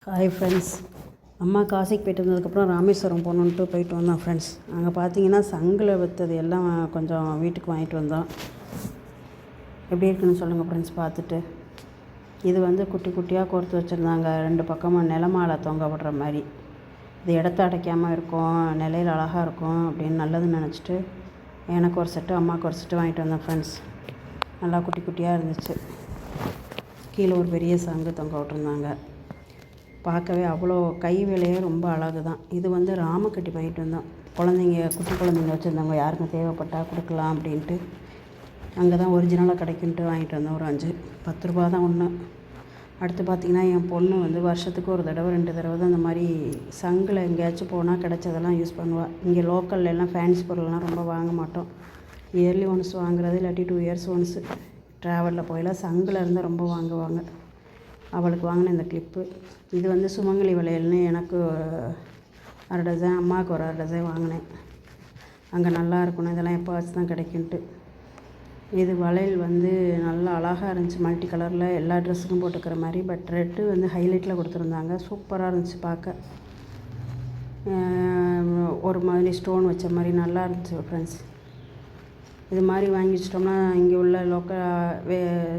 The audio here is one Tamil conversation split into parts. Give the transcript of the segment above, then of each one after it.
ஹாய் ஃப்ரெண்ட்ஸ், அம்மா காசிக்கு போய்ட்டு வந்ததுக்கப்புறம் ராமேஸ்வரம் போயிட்டு வந்தோம் ஃப்ரெண்ட்ஸ். அங்கே பார்த்தீங்கன்னா சங்கில் விற்றது எல்லாம் கொஞ்சம் வீட்டுக்கு வாங்கிட்டு வந்தோம். எப்படி இருக்குன்னு சொல்லுங்கள் ஃப்ரெண்ட்ஸ் பார்த்துட்டு. இது வந்து குட்டி குட்டியாக கோர்த்து வச்சுருந்தாங்க, 2 பக்கமும் நிலமாலை தொங்க விடுற மாதிரி. இது இடத்த அடைக்காமல் இருக்கும், நிலையில் அழகாக இருக்கும் அப்படின்னு நல்லதுன்னு நினச்சிட்டு எனக்கு ஒரு செட்டு அம்மாவுக்கு ஒரு செட்டு வாங்கிட்டு வந்தேன் ஃப்ரெண்ட்ஸ். நல்லா குட்டி குட்டியாக இருந்துச்சு. கீழே ஒரு பெரிய சங்கு தொங்க விட்டுருந்தாங்க. பார்க்கவே அவ்வளோ கை வேலையே ரொம்ப அழகு தான். இது வந்து ராமக்கட்டி வாங்கிட்டு வந்தோம். குட்டி குழந்தைங்க வச்சுருந்தவங்க யாருக்கும் தேவைப்பட்டால் கொடுக்கலாம் அப்படின்ட்டு. அங்கே தான் ஒரிஜினலாக கிடைக்குன்ட்டு வாங்கிட்டு வந்தோம். ஒரு 10 ரூபா தான் ஒன்று. அடுத்து பார்த்திங்கன்னா என் பொண்ணு வந்து வருஷத்துக்கு ஒரு தடவை 2 தடவை தான் இந்த மாதிரி சங்கில் எங்கேயாச்சும் போனால் கிடைச்சதெல்லாம் யூஸ் பண்ணுவாள். இங்கே லோக்கல்லாம் ஃபேன்சி பொருள்லாம் ரொம்ப வாங்க மாட்டோம். இயர்லி ஒன்ஸ் வாங்குறது, இல்லாட்டி 2 இயர்ஸ் ஒன்ஸு ட்ராவலில் போயெல்லாம் சங்கில் இருந்தால் ரொம்ப வாங்குவாங்க. அவளுக்கு வாங்கின இந்த கிளிப்பு. இது வந்து சுமங்கலி வளையல்னு எனக்கு 1/2 டசன், அம்மாவுக்கு ஒரு 1/2 டசன் வாங்கினேன். அங்கே நல்லா இருக்கணும், இதெல்லாம் எப்போ வச்சு தான் கிடைக்குன்ட்டு. இது வளையல் வந்து நல்லா அழகாக இருந்துச்சு, மல்டி கலரில் எல்லா ட்ரெஸ்ஸுக்கும் போட்டுக்கிற மாதிரி. பட் ரெட்டு வந்து ஹைலைட்டில் கொடுத்துருந்தாங்க. சூப்பராக இருந்துச்சு பார்க்க. ஒரு மாதிரி ஸ்டோன் வச்ச மாதிரி நல்லா இருந்துச்சு ஃப்ரெண்ட்ஸ். இது மாதிரி வாங்கி வச்சிட்டோம்னா இங்கே உள்ள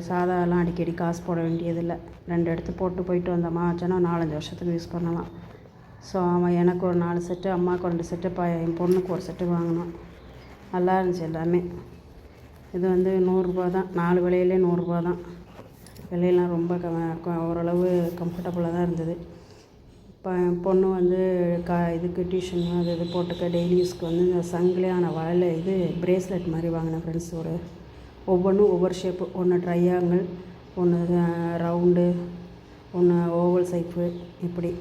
சாதாலாம் அடிக்கடி காசு போட வேண்டியதில்லை. 2 எடுத்து போயிட்டு வந்தோமா வச்சோன்னா 4-5 வருஷத்துக்கு யூஸ் பண்ணலாம். ஸோ அவன் எனக்கு ஒரு 4 செட்டு, அம்மாவுக்கு 2 செட்டு, என் பொண்ணுக்கு ஒரு செட்டு வாங்கினோம். நல்லா இருந்துச்சு எல்லாமே. இது வந்து 100 ரூபா தான், 4 விலையிலே 100 ரூபா தான். விலையெல்லாம் ரொம்ப ஓரளவு கம்ஃபர்டபுளாக தான் இருந்தது. இப்போ என் பொண்ணு வந்து இதுக்கு டியூஷன் இது போட்டுக்க டெய்லி யூஸ்க்கு வந்து இந்த சங்கிலியான இது பிரேஸ்லெட் மாதிரி வாங்கினேன் ஃப்ரெண்ட்ஸ். ஒவ்வொன்றும் ஒவ்வொரு ஷேப்பு. ஒன்று ட்ரையாங்கிள், ஒன்று ரவுண்டு, ஒன்று ஓவல் சைப்பு, இப்படி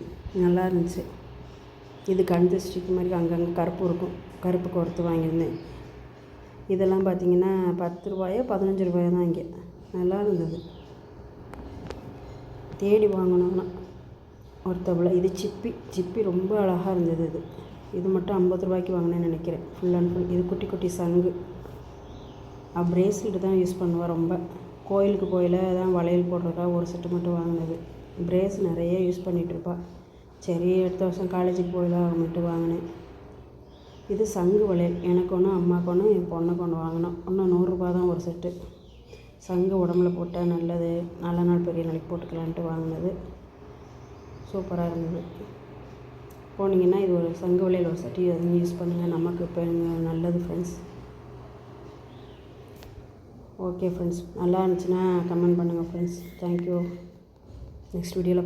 நல்லா இருந்துச்சு. இது கழுத்து ஸ்டிக் மாதிரி அங்கங்கே கருப்பு இருக்கும், கருப்பு கோர்த்து வாங்கியிருந்தேன். இதெல்லாம் பார்த்திங்கன்னா 10 ரூபாயோ 15 ரூபாயோ தான் இங்கே. நல்லா இருந்தது, தேடி வாங்கணும்னா ஒருத்தவளை. இது சிப்பி ரொம்ப அழகாக இருந்தது. இது மட்டும் 50 ரூபாய்க்கு வாங்கினேன்னு நினைக்கிறேன். Full and full. இது குட்டி குட்டி சங்கு. பிரேஸ்லெட்டு தான் யூஸ் பண்ணுவாள் ரொம்ப. கோயிலுக்கு தான் வளையல் போடுறதா ஒரு செட்டு மட்டும் வாங்கினது. பிரேஸ் நிறைய யூஸ் பண்ணிகிட்ருப்பாள். சரி, அடுத்த வருஷம் காலேஜுக்கு மட்டும் வாங்கினேன். இது சங்கு வளையல். எனக்கு ஒன்று, அம்மாவுக்கு ஒன்று, என் பொண்ணுக்கு ஒன்று வாங்கினோம். இன்னும் 100 ரூபா தான் ஒரு செட்டு. சங்கு உடம்புல போட்டால் நல்லது, நல்ல நாள் பெரிய நாளைக்கு போட்டுக்கலான்ட்டு வாங்கினது. சூப்பராக இருந்தது. போனீங்கன்னா இது ஒரு சங்கு வளையல் ஒரு செட்டு எதுவும் யூஸ் பண்ணுங்கள். நமக்கு இப்போ நல்லது ஃப்ரெண்ட்ஸ். ஓகே ஃப்ரெண்ட்ஸ், நல்லா இருந்துச்சுன்னா கமெண்ட் பண்ணுங்கள் ஃப்ரெண்ட்ஸ். தேங்க்யூ. நெக்ஸ்ட் வீடியோவில்